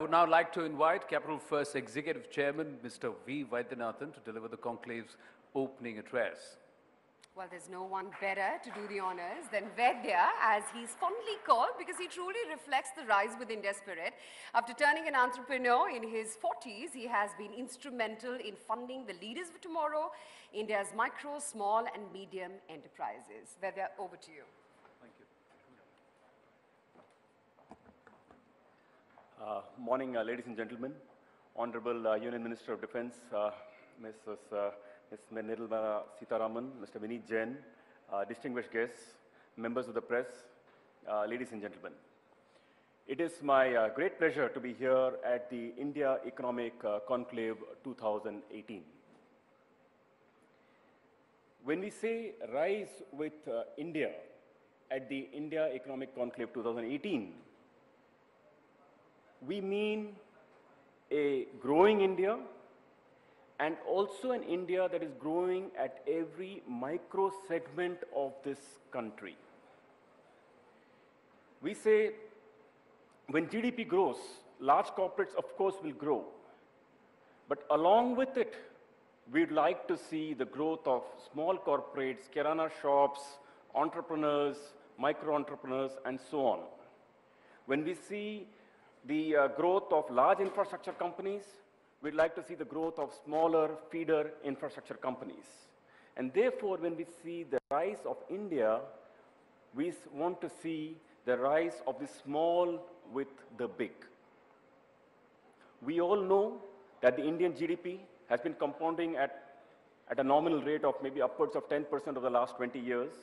I would now like to invite Capital First Executive Chairman, Mr. V. Vaidyanathan, to deliver the conclave's opening address. Well, there's no one better to do the honors than Vaidya, as he's fondly called, because he truly reflects the Rise with India spirit. After turning an entrepreneur in his 40s, he has been instrumental in funding the leaders of tomorrow, India's micro, small, and medium enterprises. Vaidya, over to you. Thank you. Morning, ladies and gentlemen. Honorable Union Minister of Defense, Ms. Nirmala Sitharaman, Mr. Vineet Jain, distinguished guests, members of the press, ladies and gentlemen. It is my great pleasure to be here at the India Economic Conclave 2018. When we say Rise with India at the India Economic Conclave 2018, we mean a growing India, and also an India that is growing at every micro segment of this country. We say when GDP grows, large corporates, of course, will grow. But along with it, we'd like to see the growth of small corporates, kirana shops, entrepreneurs, micro-entrepreneurs, and so on. When we see the growth of large infrastructure companies, we'd like to see the growth of smaller feeder infrastructure companies. And therefore, when we see the rise of India, we want to see the rise of the small with the big. We all know that the Indian GDP has been compounding at a nominal rate of maybe upwards of 10% over the last 20 years.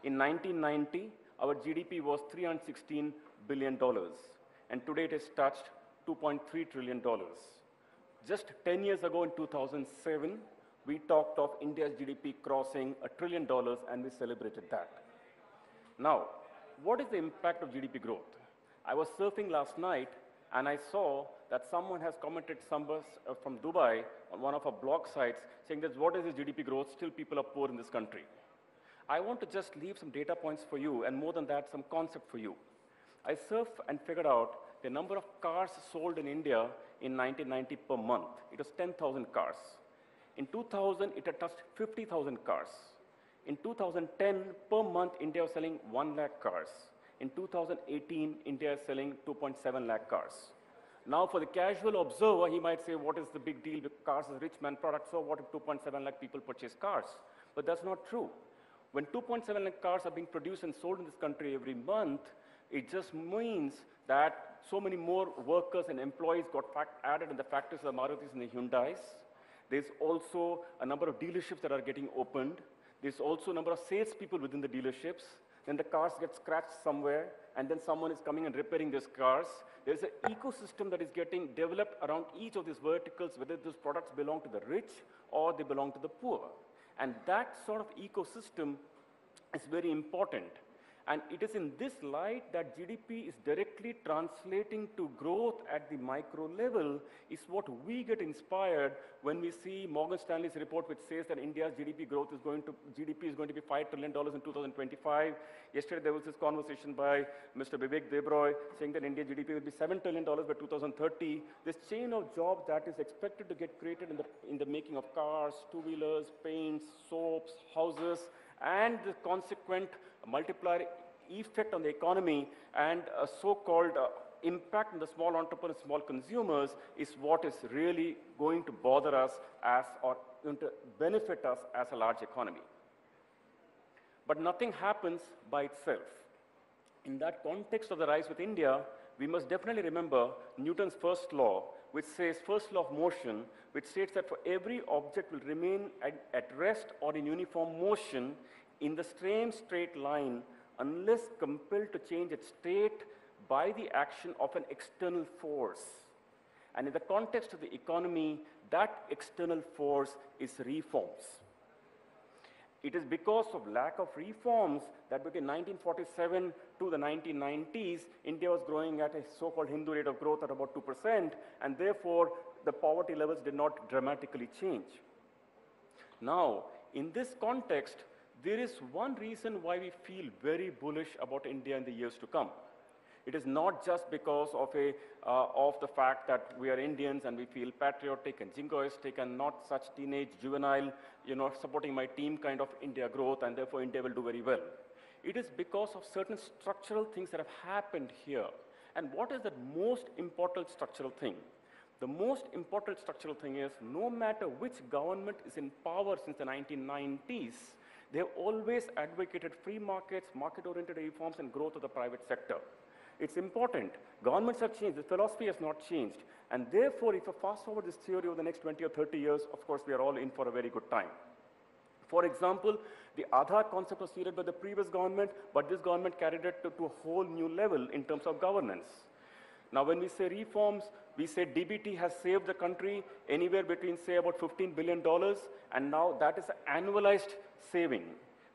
In 1990, our GDP was $316 billion, and today it has touched $2.3 trillion. Just 10 years ago, in 2007, we talked of India's GDP crossing $1 trillion, and we celebrated that. Now, what is the impact of GDP growth? I was surfing last night, and I saw that someone has commented from Dubai on one of our blog sites saying that what is this GDP growth? Still people are poor in this country. I want to just leave some data points for you, and more than that, some concept for you. I surfed and figured out the number of cars sold in India in 1990 per month. It was 10,000 cars. In 2000, it had touched 50,000 cars. In 2010, per month, India was selling 1 lakh cars. In 2018, India is selling 2.7 lakh cars. Now, for the casual observer, he might say, what is the big deal? Cars is a rich man product, so what if 2.7 lakh people purchase cars? But that's not true. When 2.7 lakh cars are being produced and sold in this country every month, it just means that so many more workers and employees got added in the factories of the Marutis and the Hyundais. There's also a number of dealerships that are getting opened. There's also a number of salespeople within the dealerships. Then the cars get scratched somewhere, and then someone is coming and repairing these cars. There's an ecosystem that is getting developed around each of these verticals, whether those products belong to the rich or they belong to the poor. And that sort of ecosystem is very important. And it is in this light that GDP is directly translating to growth at the micro level, is what we get inspired when we see Morgan Stanley's report, which says that India's GDP is going to be $5 trillion in 2025. Yesterday there was this conversation by Mr. Vivek Debroy saying that India's GDP will be $7 trillion by 2030. This chain of jobs that is expected to get created in the making of cars, two-wheelers, paints, soaps, houses, and the consequent multiplier effect on the economy and a so-called impact on the small entrepreneurs, small consumers is what is really going to bother us or going to benefit us as a large economy. But nothing happens by itself. In that context of the rise with India, we must definitely remember Newton's first law, which says, first law of motion, which states that for every object will remain at rest or in uniform motion in the same straight line unless compelled to change its state by the action of an external force. And in the context of the economy, that external force is reforms. It is because of lack of reforms that between 1947 to the 1990s, India was growing at a so-called Hindu rate of growth at about 2%, and therefore the poverty levels did not dramatically change. Now, in this context, there is one reason why we feel very bullish about India in the years to come. It is not just because of, of the fact that we are Indians and we feel patriotic and jingoistic and not such teenage, juvenile, supporting my team kind of India growth and therefore India will do very well. It is because of certain structural things that have happened here. And what is the most important structural thing? The most important structural thing is no matter which government is in power since the 1990s, they have always advocated free markets, market-oriented reforms, and growth of the private sector. It's important. Governments have changed. The philosophy has not changed. And therefore, if you fast forward this theory over the next 20 or 30 years, of course, we are all in for a very good time. For example, the Aadhaar concept was seeded by the previous government, but this government carried it to a whole new level in terms of governance. Now, when we say reforms, we say DBT has saved the country anywhere between, say, about $15 billion, and now that is an annualized saving.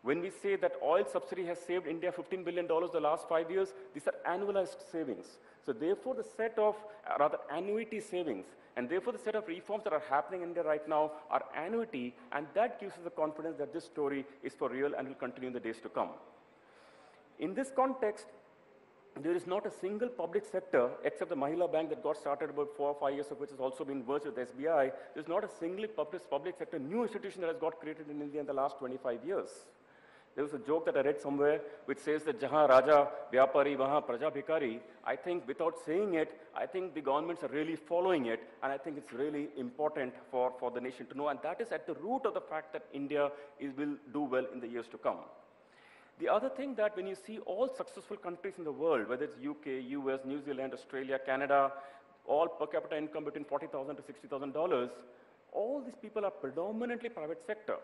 When we say that oil subsidy has saved India $15 billion the last 5 years, these are annualized savings. So therefore, the set of, rather annuity savings, and therefore the set of reforms that are happening in India right now are annuity, and that gives us the confidence that this story is for real and will continue in the days to come. In this context, there is not a single public sector, except the Mahila Bank that got started about 4 or 5 years of which has also been merged with SBI. There's not a single public sector new institution that has got created in India in the last 25 years. There was a joke that I read somewhere which says that Jahan Raja Vyapari, Wahan Praja Bhikari. I think without saying it, I think the governments are really following it, and I think it's really important for the nation to know, and that is at the root of the fact that India will do well in the years to come. The other thing that when you see all successful countries in the world, whether it's UK, US, New Zealand, Australia, Canada, all per capita income between $40,000 to $60,000, all these people are predominantly private sector.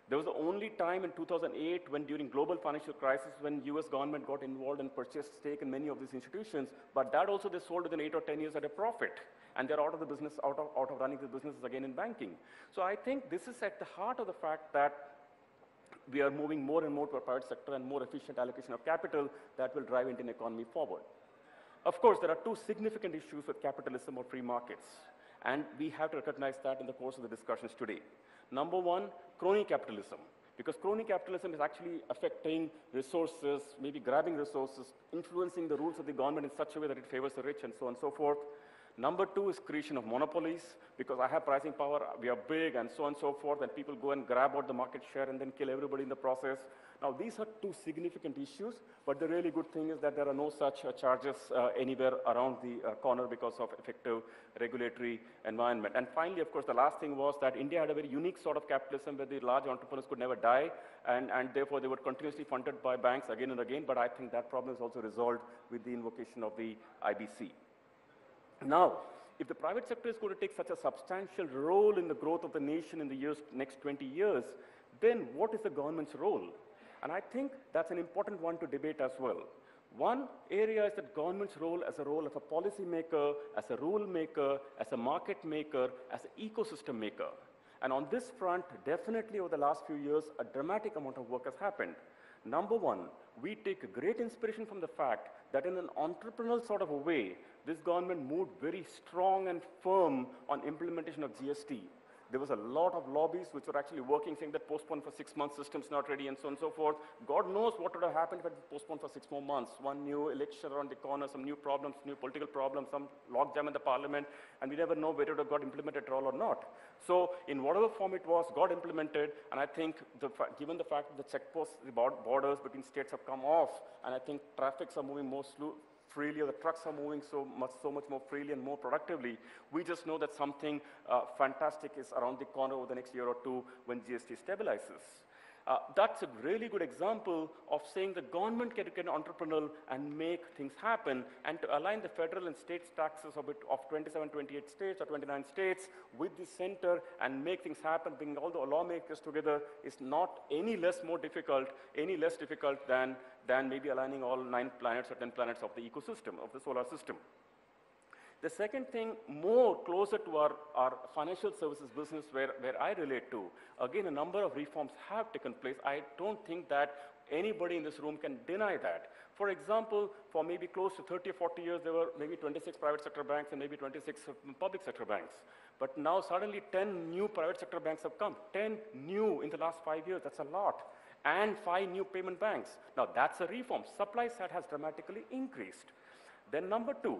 There was the only time in 2008 when during global financial crisis when US government got involved and purchased stake in many of these institutions, but that also they sold within 8 or 10 years at a profit. And they're out of the business, out of running the businesses again in banking. So I think this is at the heart of the fact that we are moving more and more to a private sector and more efficient allocation of capital that will drive Indian economy forward. Of course, there are two significant issues with capitalism or free markets, and we have to recognize that in the course of the discussions today. Number one, crony capitalism, because crony capitalism is actually affecting resources, maybe grabbing resources, influencing the rules of the government in such a way that it favors the rich and so on and so forth. Number two is creation of monopolies, because I have pricing power, we are big, and so on and so forth, and people go and grab out the market share and then kill everybody in the process. Now, these are two significant issues, but the really good thing is that there are no such charges anywhere around the corner because of effective regulatory environment. And finally, of course, the last thing was that India had a very unique sort of capitalism where the large entrepreneurs could never die, and therefore they were continuously funded by banks again and again, but I think that problem is also resolved with the invocation of the IBC. Now, if the private sector is going to take such a substantial role in the growth of the nation in the next 20 years, then what is the government's role? And I think that's an important one to debate as well. One area is that government's role as a role of a policy maker, as a rule maker, as a market maker, as an ecosystem maker. And on this front, definitely over the last few years, a dramatic amount of work has happened. Number one, we take great inspiration from the fact that in an entrepreneurial sort of a way, this government moved very strong and firm on implementation of GST. There was a lot of lobbies which were actually working, saying that postponed for 6 months, system's not ready, and so on and so forth. God knows what would have happened if it was postponed for 6 more months. One new election around the corner, some new problems, new political problems, some logjam in the parliament, and we never know whether it would have got implemented at all or not. So in whatever form it was, got implemented, and I think given the fact that the checkposts, the borders between states have come off, and I think traffics are moving more freely, or the trucks are moving so much more freely and more productively, we just know that something fantastic is around the corner over the next year or two when GST stabilizes. That's a really good example of saying the government can entrepreneurial and make things happen, and to align the federal and state taxes of 27, 28 states or 29 states with the center and make things happen, bring all the lawmakers together is not any less difficult than maybe aligning all 9 planets or 10 planets of the ecosystem, of the solar system. The second thing, more closer to our financial services business where I relate to, again, a number of reforms have taken place. I don't think that anybody in this room can deny that. For example, for maybe close to 30 or 40 years, there were maybe 26 private sector banks and maybe 26 public sector banks. But now suddenly 10 new private sector banks have come, 10 new in the last 5 years, that's a lot. And 5 new payment banks. Now that's a reform. Supply side has dramatically increased. Then number two,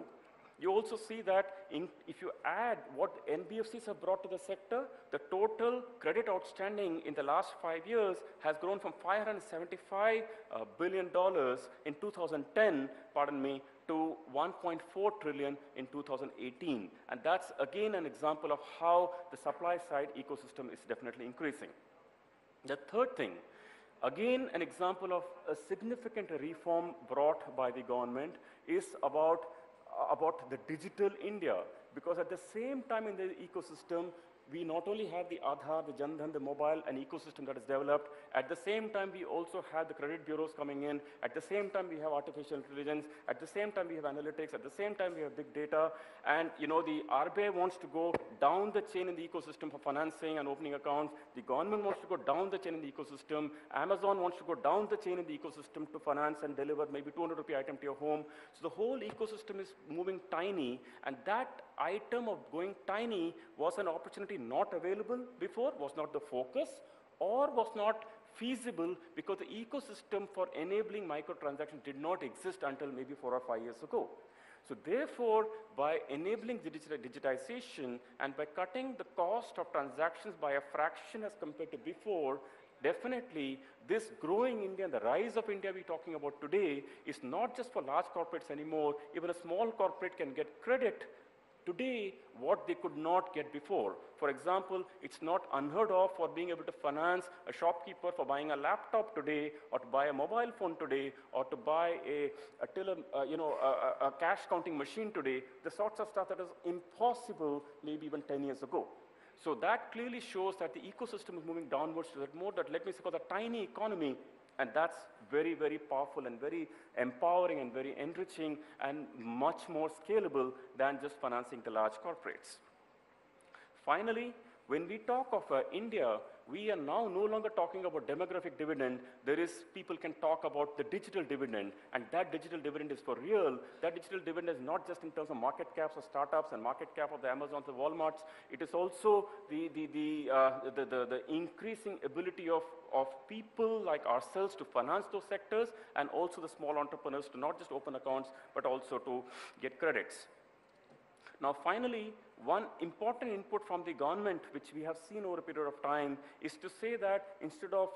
you also see that if you add what NBFCs have brought to the sector, the total credit outstanding in the last 5 years has grown from $575 billion in 2010, pardon me, to 1.4 trillion in 2018. And that's again an example of how the supply side ecosystem is definitely increasing. The third thing, again an example of a significant reform brought by the government, is about the digital India, because at the same time in the ecosystem, we not only have the Aadhaar, the Jan Dhan, the mobile, an ecosystem that is developed. At the same time, we also have the credit bureaus coming in. At the same time, we have artificial intelligence. At the same time, we have analytics. At the same time, we have big data. And you know, the RBI wants to go down the chain in the ecosystem for financing and opening accounts. The government wants to go down the chain in the ecosystem. Amazon wants to go down the chain in the ecosystem to finance and deliver maybe 200 rupee item to your home. So the whole ecosystem is moving tiny, and that item of going tiny was an opportunity not available before, was not the focus, or was not feasible because the ecosystem for enabling microtransactions did not exist until maybe 4 or 5 years ago. So therefore, by enabling digitization and by cutting the cost of transactions by a fraction as compared to before, definitely this growing India and the rise of India we're talking about today is not just for large corporates anymore. Even a small corporate can get credit today what they could not get before. For example, it's not unheard of for being able to finance a shopkeeper for buying a laptop today, or to buy a mobile phone today, or to buy a cash counting machine today, the sorts of stuff that is impossible maybe even 10 years ago. So that clearly shows that the ecosystem is moving downwards to that more that, let me say, called a tiny economy. And that's very, very powerful and very empowering and very enriching and much more scalable than just financing the large corporates. Finally, when we talk of India, we are now no longer talking about demographic dividend. There is, people can talk about the digital dividend, and that digital dividend is for real. That digital dividend is not just in terms of market caps of startups and market cap of the Amazons and Walmarts. It is also the increasing ability of people like ourselves to finance those sectors, and also the small entrepreneurs to not just open accounts, but also to get credits. Now, finally, one important input from the government, which we have seen over a period of time, is to say that instead of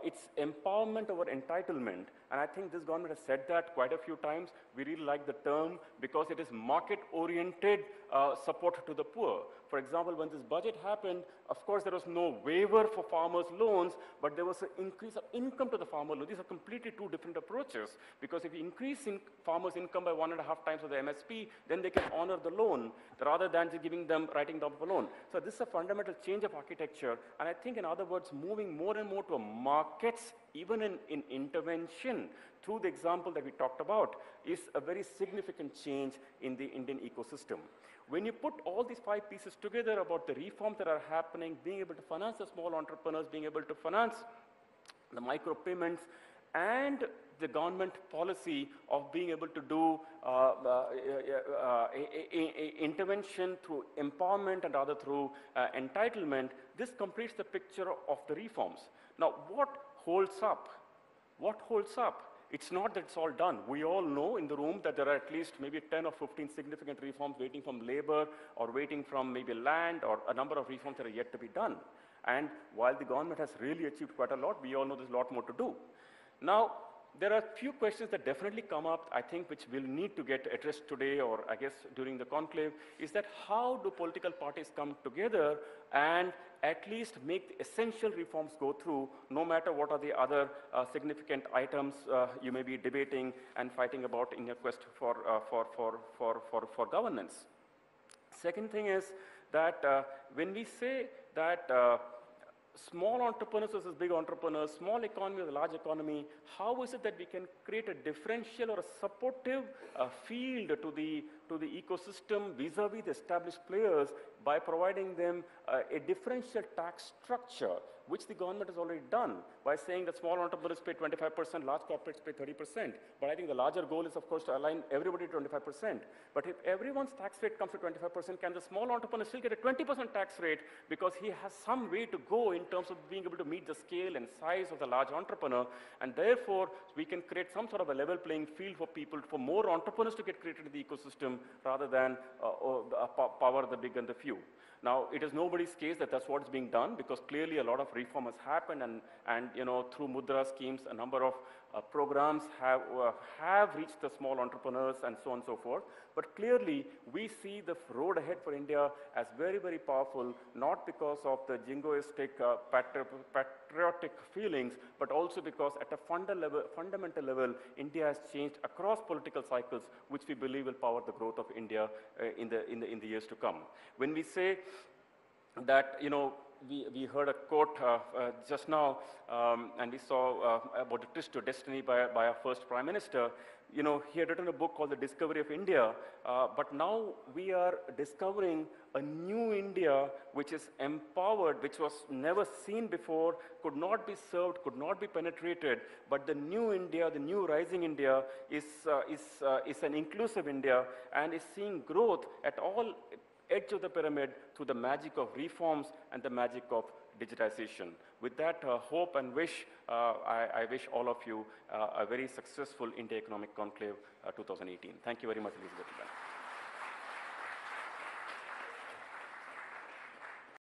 it's empowerment over entitlement, and I think this government has said that quite a few times. We really like the term because it is market-oriented support to the poor. For example, when this budget happened, of course, there was no waiver for farmers' loans, but there was an increase of income to the farmer loan. These are completely two different approaches, because if you increase farmers' income by 1.5 times of the MSP, then they can honor the loan, rather than just giving them, writing down the loan. So this is a fundamental change of architecture, and I think, in other words, moving more and more to markets, even in intervention, through the example that we talked about, is a very significant change in the Indian ecosystem. When you put all these 5 pieces together about the reforms that are happening, being able to finance the small entrepreneurs, being able to finance the micropayments, and the government policy of being able to do intervention through empowerment and rather through entitlement, this completes the picture of the reforms. Now, what holds up? What holds up? It's not that it's all done. We all know in the room that there are at least maybe 10 or 15 significant reforms waiting from labor, or waiting from maybe land, or a number of reforms that are yet to be done. And while the government has really achieved quite a lot, we all know there's a lot more to do. Now, there are a few questions that definitely come up, I think, which will need to get addressed today, or I guess during the conclave, is that how do political parties come together and at least make the essential reforms go through, no matter what are the other significant items you may be debating and fighting about in your quest for governance. Second thing is that when we say that small entrepreneurs versus big entrepreneurs, small economy or large economy, how is it that we can create a differential or a supportive field to the to the ecosystem vis-a-vis the established players by providing them a differential tax structure, which the government has already done by saying that small entrepreneurs pay 25%, large corporates pay 30%. But I think the larger goal is, of course, to align everybody to 25%. But if everyone's tax rate comes to 25%, can the small entrepreneur still get a 20% tax rate because he has some way to go in terms of being able to meet the scale and size of the large entrepreneur, and therefore we can create some sort of a level playing field for people, for more entrepreneurs to get created in the ecosystem rather than power the big and the few. Now, it is nobody's case that that's what is being done, because clearly a lot of reform has happened, and you know, through Mudra schemes, a number of programs have reached the small entrepreneurs and so on and so forth. But clearly, we see the road ahead for India as very, very powerful, not because of the jingoistic, patriotic feelings, but also because at a fundamental level, India has changed across political cycles, which we believe will power the growth of India in the years to come. When we say that, you know, we heard a quote just now, and we saw about the twist to destiny by our first Prime Minister. You know, he had written a book called The Discovery of India, but now we are discovering a new India which is empowered, which was never seen before, could not be served, could not be penetrated, but the new India, the new rising India is an inclusive India and is seeing growth at all edge of the pyramid through the magic of reforms and the magic of digitization. With that hope and wish, I wish all of you a very successful India Economic Conclave 2018. Thank you very much, ladies and gentlemen.